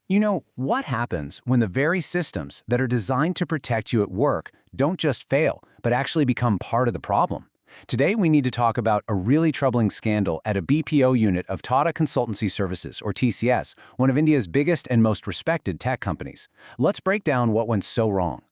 You know, what happens when the very systems that are designed to protect you at work don't just fail, but actually become part of the problem? Today, we need to talk about a really troubling scandal at a BPO unit of Tata Consultancy Services, or TCS, one of India's biggest and most respected tech companies. Let's break down what went so wrong.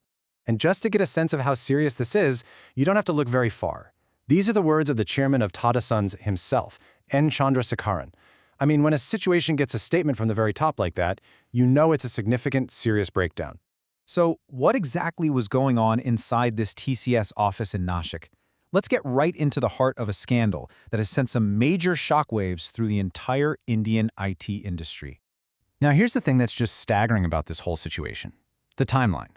And just to get a sense of how serious this is, you don't have to look very far. These are the words of the chairman of Tata Sons himself, N. Chandrasekaran. I mean, when a situation gets a statement from the very top like that, you know it's a significant, serious breakdown. So, what exactly was going on inside this TCS office in Nashik? Let's get right into the heart of a scandal that has sent some major shockwaves through the entire Indian IT industry. Now, here's the thing that's just staggering about this whole situation. The timeline.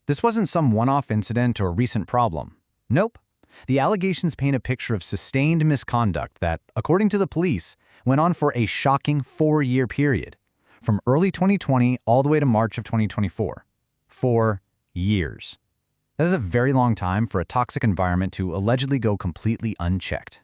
This wasn't some one-off incident or recent problem. Nope. The allegations paint a picture of sustained misconduct that, according to the police, went on for a shocking 4-year period, from early 2020 all the way to March of 2024. 4 years. That is a very long time for a toxic environment to allegedly go completely unchecked.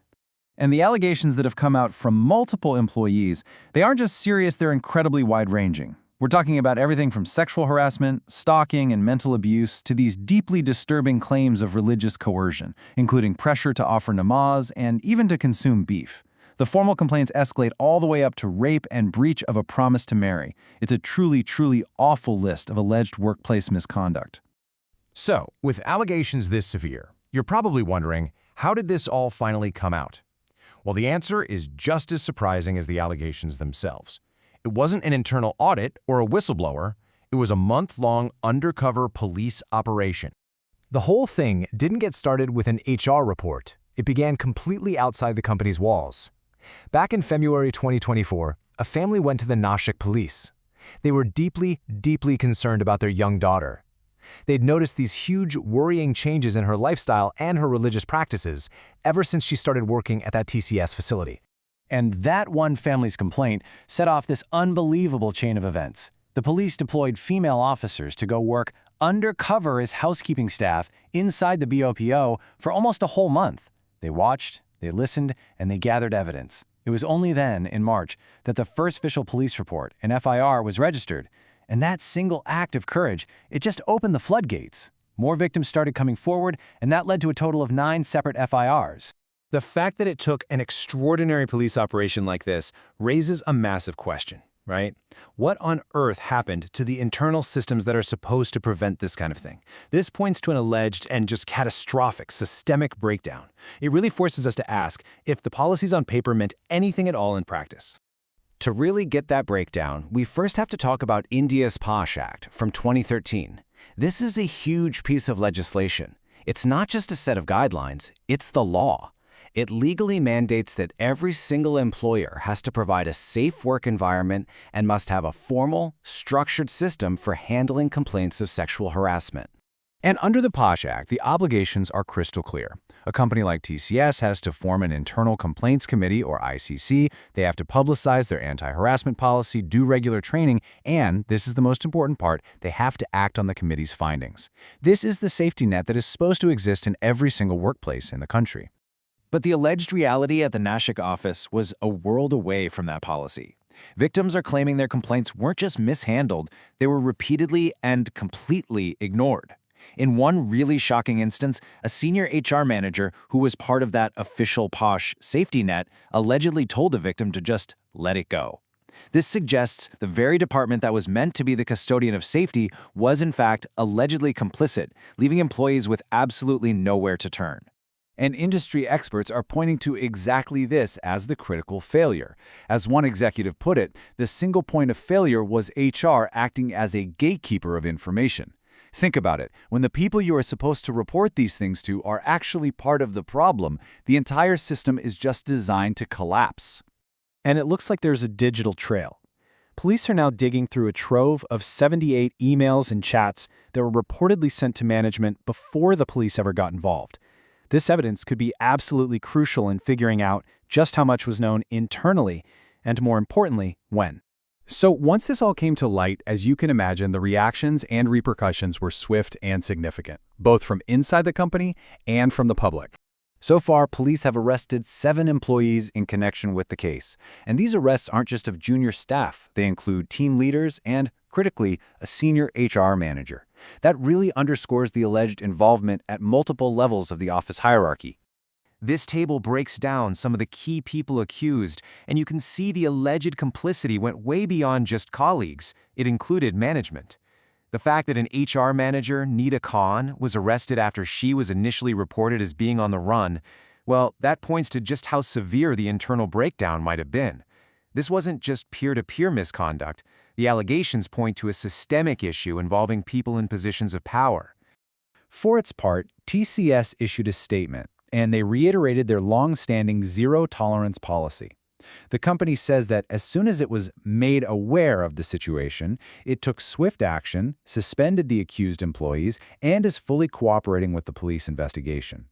And the allegations that have come out from multiple employees, they aren't just serious, they're incredibly wide-ranging. We're talking about everything from sexual harassment, stalking, and mental abuse to these deeply disturbing claims of religious coercion, including pressure to offer namaz and even to consume beef. The formal complaints escalate all the way up to rape and breach of a promise to marry. It's a truly, truly awful list of alleged workplace misconduct. So, with allegations this severe, you're probably wondering, how did this all finally come out? Well, the answer is just as surprising as the allegations themselves. It wasn't an internal audit or a whistleblower. It was a month-long undercover police operation. The whole thing didn't get started with an HR report. It began completely outside the company's walls. Back in February 2024, a family went to the Nashik police. They were deeply, deeply concerned about their young daughter. They'd noticed these huge, worrying changes in her lifestyle and her religious practices ever since she started working at that TCS facility. And that one family's complaint set off this unbelievable chain of events. The police deployed female officers to go work undercover as housekeeping staff inside the BOPO for almost a whole month. They watched, they listened, and they gathered evidence. It was only then, in March, that the first official police report, an FIR, was registered. And that single act of courage, it just opened the floodgates. More victims started coming forward, and that led to a total of 9 separate FIRs. The fact that it took an extraordinary police operation like this raises a massive question, right? What on earth happened to the internal systems that are supposed to prevent this kind of thing? This points to an alleged and just catastrophic systemic breakdown. It really forces us to ask if the policies on paper meant anything at all in practice. To really get that breakdown, we first have to talk about India's POSH Act from 2013. This is a huge piece of legislation. It's not just a set of guidelines, it's the law. It legally mandates that every single employer has to provide a safe work environment and must have a formal, structured system for handling complaints of sexual harassment. And under the POSH Act, the obligations are crystal clear. A company like TCS has to form an internal complaints committee, or ICC. They have to publicize their anti-harassment policy, do regular training, and, this is the most important part, they have to act on the committee's findings. This is the safety net that is supposed to exist in every single workplace in the country. But the alleged reality at the Nashik office was a world away from that policy. Victims are claiming their complaints weren't just mishandled, they were repeatedly and completely ignored. In one really shocking instance, a senior HR manager who was part of that official POSH safety net allegedly told the victim to just let it go. This suggests the very department that was meant to be the custodian of safety was in fact allegedly complicit, leaving employees with absolutely nowhere to turn. And industry experts are pointing to exactly this as the critical failure. As one executive put it, the single point of failure was HR acting as a gatekeeper of information. Think about it. When the people you are supposed to report these things to are actually part of the problem, the entire system is just designed to collapse. And it looks like there's a digital trail. Police are now digging through a trove of 78 emails and chats that were reportedly sent to management before the police ever got involved. This evidence could be absolutely crucial in figuring out just how much was known internally, and more importantly, when. So once this all came to light, as you can imagine, the reactions and repercussions were swift and significant, both from inside the company and from the public. So far, police have arrested 7 employees in connection with the case. And these arrests aren't just of junior staff. They include team leaders and critically, a senior HR manager. That really underscores the alleged involvement at multiple levels of the office hierarchy. This table breaks down some of the key people accused, and you can see the alleged complicity went way beyond just colleagues. It included management. The fact that an HR manager, Nita Khan, was arrested after she was initially reported as being on the run, well, that points to just how severe the internal breakdown might have been. This wasn't just peer-to-peer misconduct. The allegations point to a systemic issue involving people in positions of power. For its part, TCS issued a statement, and they reiterated their long-standing zero-tolerance policy. The company says that as soon as it was made aware of the situation, it took swift action, suspended the accused employees, and is fully cooperating with the police investigation.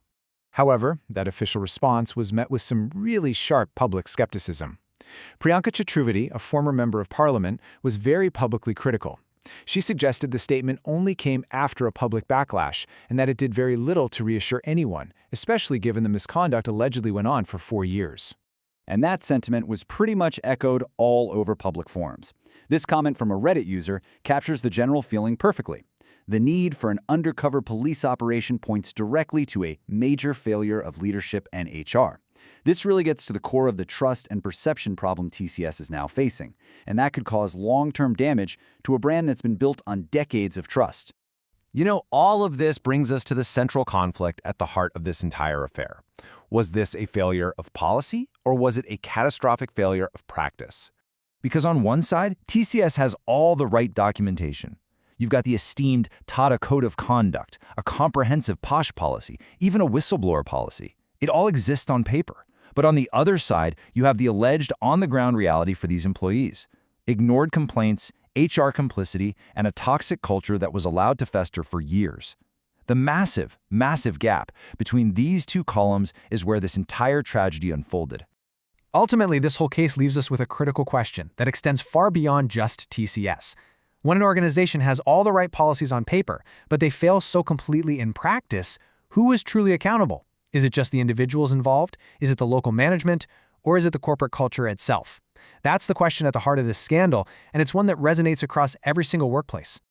However, that official response was met with some really sharp public skepticism. Priyanka Chaturvedi, a former member of parliament, was very publicly critical. She suggested the statement only came after a public backlash, and that it did very little to reassure anyone, especially given the misconduct allegedly went on for 4 years. And that sentiment was pretty much echoed all over public forums. This comment from a Reddit user captures the general feeling perfectly. The need for an undercover police operation points directly to a major failure of leadership and HR. This really gets to the core of the trust and perception problem TCS is now facing, and that could cause long-term damage to a brand that's been built on decades of trust. You know, all of this brings us to the central conflict at the heart of this entire affair. Was this a failure of policy, or was it a catastrophic failure of practice? Because on one side, TCS has all the right documentation. You've got the esteemed Tata Code of Conduct, a comprehensive POSH policy, even a whistleblower policy. It all exists on paper. But on the other side, you have the alleged on-the-ground reality for these employees. Ignored complaints, HR complicity, and a toxic culture that was allowed to fester for years. The massive, massive gap between these two columns is where this entire tragedy unfolded. Ultimately, this whole case leaves us with a critical question that extends far beyond just TCS. When an organization has all the right policies on paper, but they fail so completely in practice, who is truly accountable? Is it just the individuals involved? Is it the local management? Or is it the corporate culture itself? That's the question at the heart of this scandal, and it's one that resonates across every single workplace.